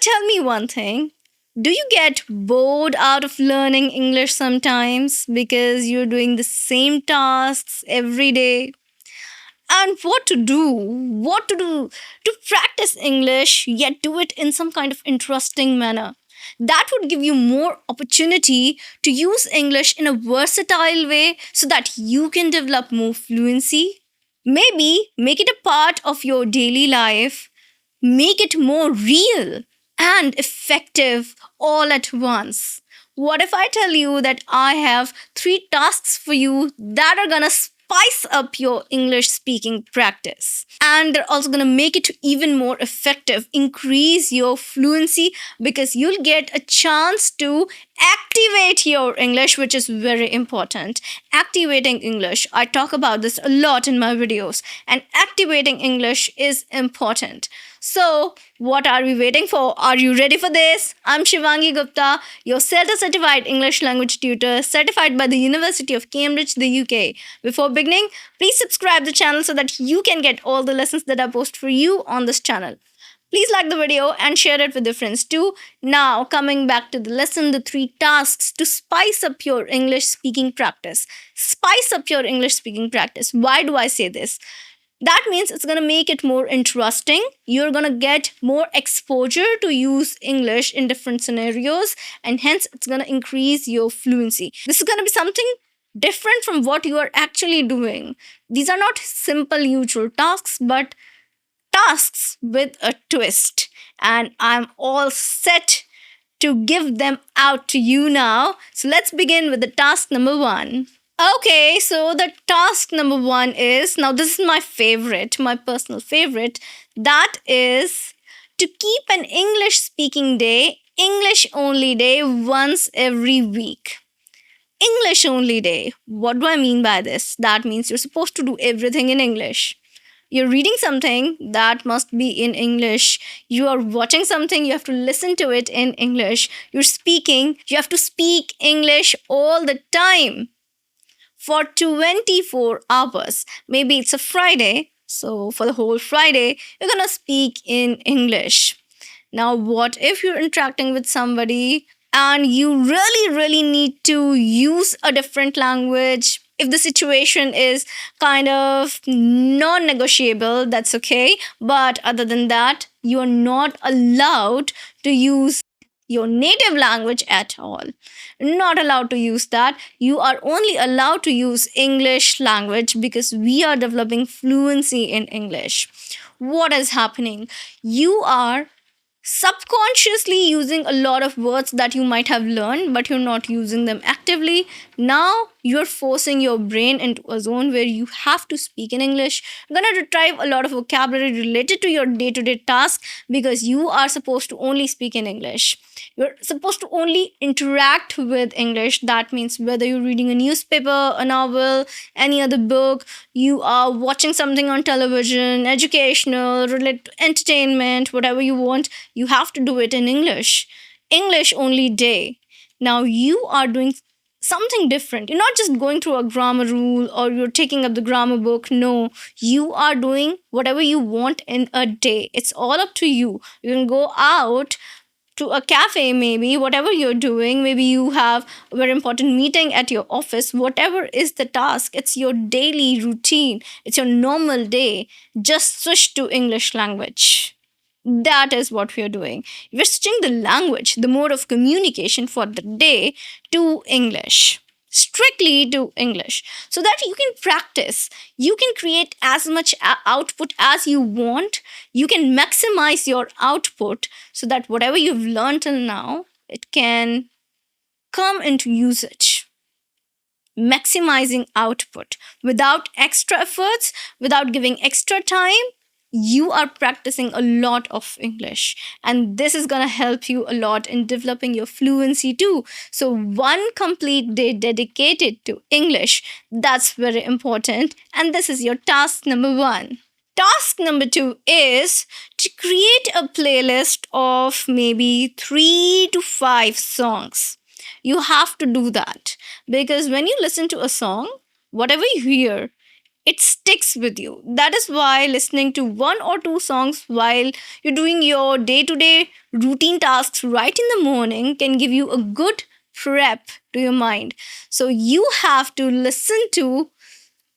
tell me one thing. Do you get bored out of learning English sometimes because you're doing the same tasks every day? And what to do to practice English, yet do it in some kind of interesting manner. That would give you more opportunity to use English in a versatile way so that you can develop more fluency. Maybe make it a part of your daily life, make it more real and effective all at once. What if I tell you that I have three tasks for you that are gonna spice up your English speaking practice? And they're also gonna make it even more effective, increase your fluency because you'll get a chance to activate your English, which is very important. Activating English, I talk about this a lot in my videos, and activating English is important. So, what are we waiting for? Are you ready for this? I'm Shivangi Gupta, your CELTA-certified English language tutor, certified by the University of Cambridge, the UK. Before beginning, please subscribe the channel so that you can get all the lessons that I post for you on this channel. Please like the video and share it with your friends too. Now, coming back to the lesson, the three tasks to spice up your English speaking practice. Spice up your English speaking practice. Why do I say this? That means it's going to make it more interesting. You're going to get more exposure to use English in different scenarios, and hence it's going to increase your fluency. This is going to be something different from what you are actually doing. These are not simple usual tasks, but tasks with a twist. And I'm all set to give them out to you now. So let's begin with the task number one. Okay, so the task number one is, now this is my favorite, my personal favorite. That is to keep an English speaking day, English only day once every week. English only day. What do I mean by this? That means you're supposed to do everything in English. You're reading something that must be in English. You are watching something, you have to listen to it in English. You're speaking, you have to speak English all the time for 24 hours. Maybe it's a Friday, so for the whole Friday, you're gonna speak in English. Now, what if you're interacting with somebody and you really need to use a different language? If the situation is kind of non negotiable, that's okay. But other than that, you are not allowed to use your native language at all. Not allowed to use that. You are only allowed to use English language because we are developing fluency in English. What is happening? You are subconsciously using a lot of words that you might have learned, but you're not using them actively. Now you're forcing your brain into a zone where you have to speak in English. You're gonna retrieve a lot of vocabulary related to your day-to-day task because you are supposed to only speak in English. You're supposed to only interact with English. That means whether you're reading a newspaper, a novel, any other book, you are watching something on television, educational, related to entertainment, whatever you want, you have to do it in English. English only day. Now you are doing something different. You're not just going through a grammar rule or you're taking up the grammar book. No, you are doing whatever you want in a day. It's all up to you. You can go out to a cafe, maybe, whatever you're doing. Maybe you have a very important meeting at your office. Whatever is the task, it's your daily routine, it's your normal day. Just switch to English language. That is what we are doing. We're switching the language, the mode of communication for the day to English. Strictly to English. So that you can practice. You can create as much output as you want. You can maximize your output so that whatever you've learned till now, it can come into usage. Maximizing output without extra efforts, without giving extra time, you are practicing a lot of English, and this is going to help you a lot in developing your fluency too. So one complete day dedicated to English, that's very important, and this is your task number one. Task number two is to create a playlist of maybe 3 to 5 songs. You have to do that because when you listen to a song, whatever you hear, it sticks with you. That is why listening to one or two songs while you're doing your day to day routine tasks right in the morning can give you a good prep to your mind. So you have to listen to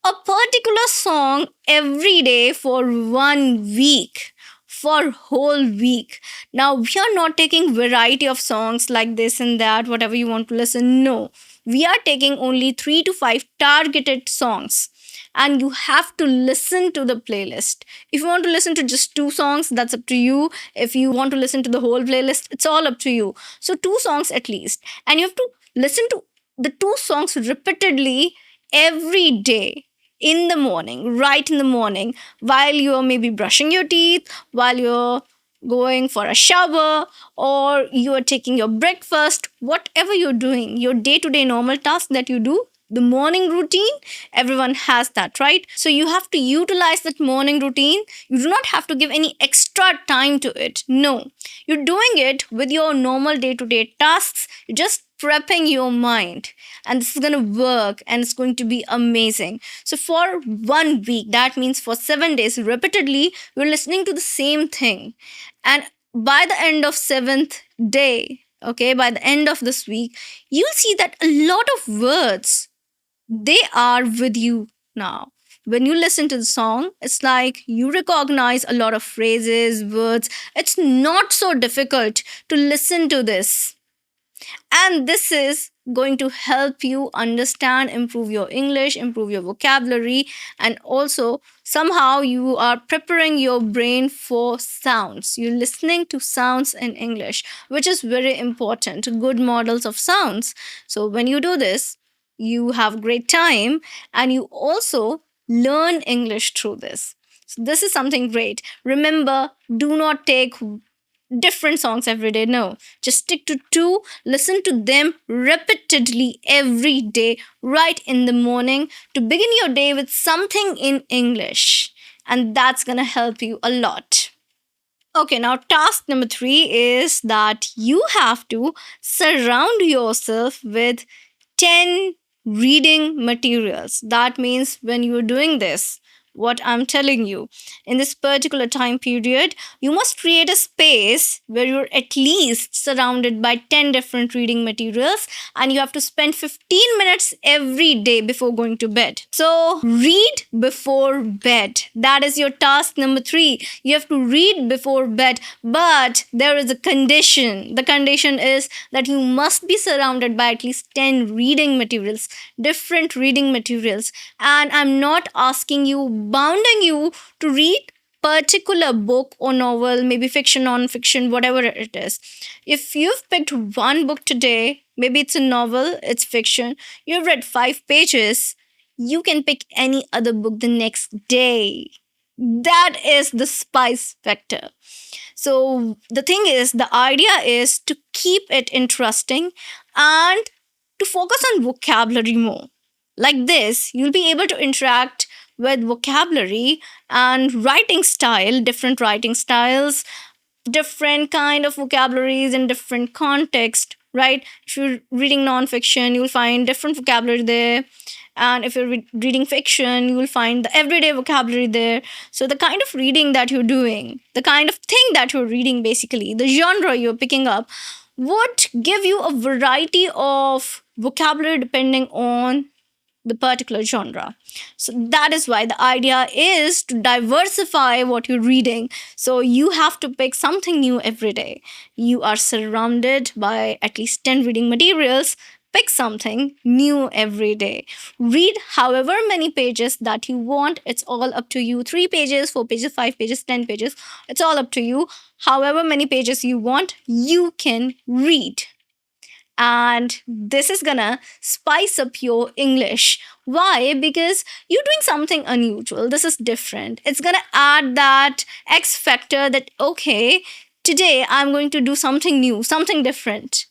a particular song every day for 1 week, for whole week. Now we are not taking variety of songs like this and that, whatever you want to listen. No, we are taking only 3 to 5 targeted songs, and you have to listen to the playlist. If you want to listen to just two songs, that's up to you. If you want to listen to the whole playlist, it's all up to you. So two songs at least, and you have to listen to the two songs repeatedly every day, in the morning, right in the morning, while you're maybe brushing your teeth, while you're going for a shower, or you are taking your breakfast, whatever you're doing, your day to day normal task that you do, the morning routine, everyone has that, right? So you have to utilize that morning routine. You do not have to give any extra time to it. No, you're doing it with your normal day to day tasks. You're just prepping your mind, and this is going to work and it's going to be amazing. So for 1 week, that means for 7 days repeatedly, you're listening to the same thing. And by the end of seventh day, okay, by the end of this week, you'll see that a lot of words, they are with you now. When you listen to the song, it's like you recognize a lot of phrases, words. It's not so difficult to listen to this, and this is going to help you understand, improve your English, improve your vocabulary, and also somehow you are preparing your brain for sounds. You're listening to sounds in English, which is very important, good models of sounds. So when you do this, you have great time, and you also learn English through this. So this is something great. Remember, do not take different songs every day. No, just stick to two, listen to them repeatedly every day, right in the morning, to begin your day with something in English. And that's gonna help you a lot. Okay, now task number three is that you have to surround yourself with 10 reading materials. That means when you're doing this, what I'm telling you, in this particular time period, you must create a space where you're at least surrounded by 10 different reading materials, and you have to spend 15 minutes every day before going to bed. So, read before bed. That is your task number three. You have to read before bed, but there is a condition. The condition is that you must be surrounded by at least 10 reading materials, different reading materials. And I'm not asking you, bounding you to read particular book or novel, maybe fiction, non-fiction, whatever it is. If you've picked one book today, maybe it's a novel, it's fiction, you've read 5 pages, you can pick any other book the next day. That is the spice factor. So the thing is, the idea is to keep it interesting and to focus on vocabulary more. Like this, you'll be able to interact with vocabulary and writing style, different writing styles, different kind of vocabularies in different context, right? If you're reading non-fiction, you'll find different vocabulary there, and if you're reading fiction, you will find the everyday vocabulary there. So the kind of reading that you're doing, the kind of thing that you're reading, basically the genre you're picking up, would give you a variety of vocabulary depending on the particular genre. So that is why the idea is to diversify what you're reading. So you have to pick something new every day. You are surrounded by at least 10 reading materials. Pick something new every day. Read however many pages that you want. It's all up to you. 3 pages, 4 pages, 5 pages, 10 pages. It's all up to you. However many pages you want, you can read, and this is gonna spice up your English. Why? Because you're doing something unusual. This is different. It's gonna add that X factor that, okay, today I'm going to do something new, something different.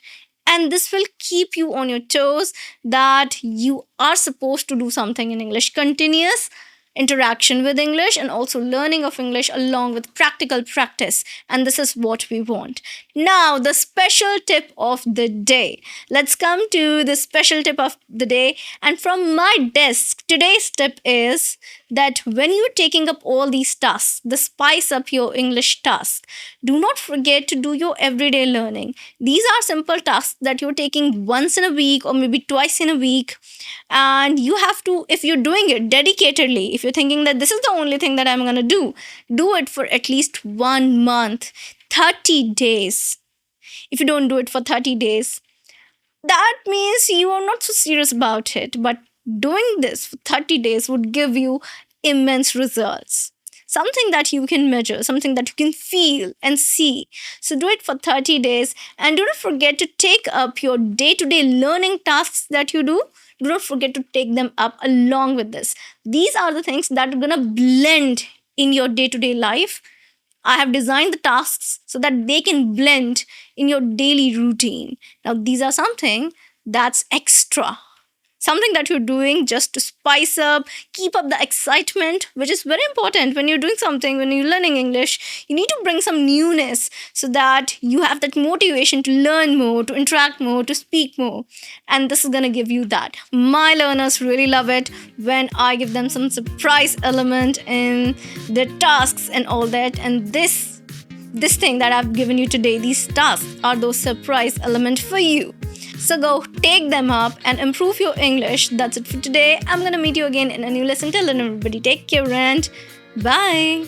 And this will keep you on your toes that you are supposed to do something in English. Continuous interaction with English and also learning of English along with practical practice. And this is what we want. Now, the special tip of the day. Let's come to the special tip of the day. And from my desk, today's tip is that when you're taking up all these tasks, the spice up your English task, do not forget to do your everyday learning. These are simple tasks that you're taking once in a week or maybe twice in a week. And you have to, if you're doing it dedicatedly, if you're thinking that this is the only thing that I'm going to do it for at least 1 month, 30 days. If you don't do it for 30 days, that means you are not so serious about it. But doing this for 30 days would give you immense results. Something that you can measure, something that you can feel and see. So do it for 30 days and do not forget to take up your day to day learning tasks that you do. Do not forget to take them up along with this. These are the things that are going to blend in your day to day life. I have designed the tasks so that they can blend in your daily routine. Now, these are something that's extra, something that you're doing just to spice up, keep up the excitement, which is very important when you're doing something, when you're learning English. You need to bring some newness so that you have that motivation to learn more, to interact more, to speak more. And this is going to give you that. My learners really love it when I give them some surprise element in their tasks and all that. And this thing that I've given you today, these tasks are those surprise element for you. So go take them up and improve your English. That's it for today. I'm going to meet you again in a new lesson. Till then, everybody take care and bye.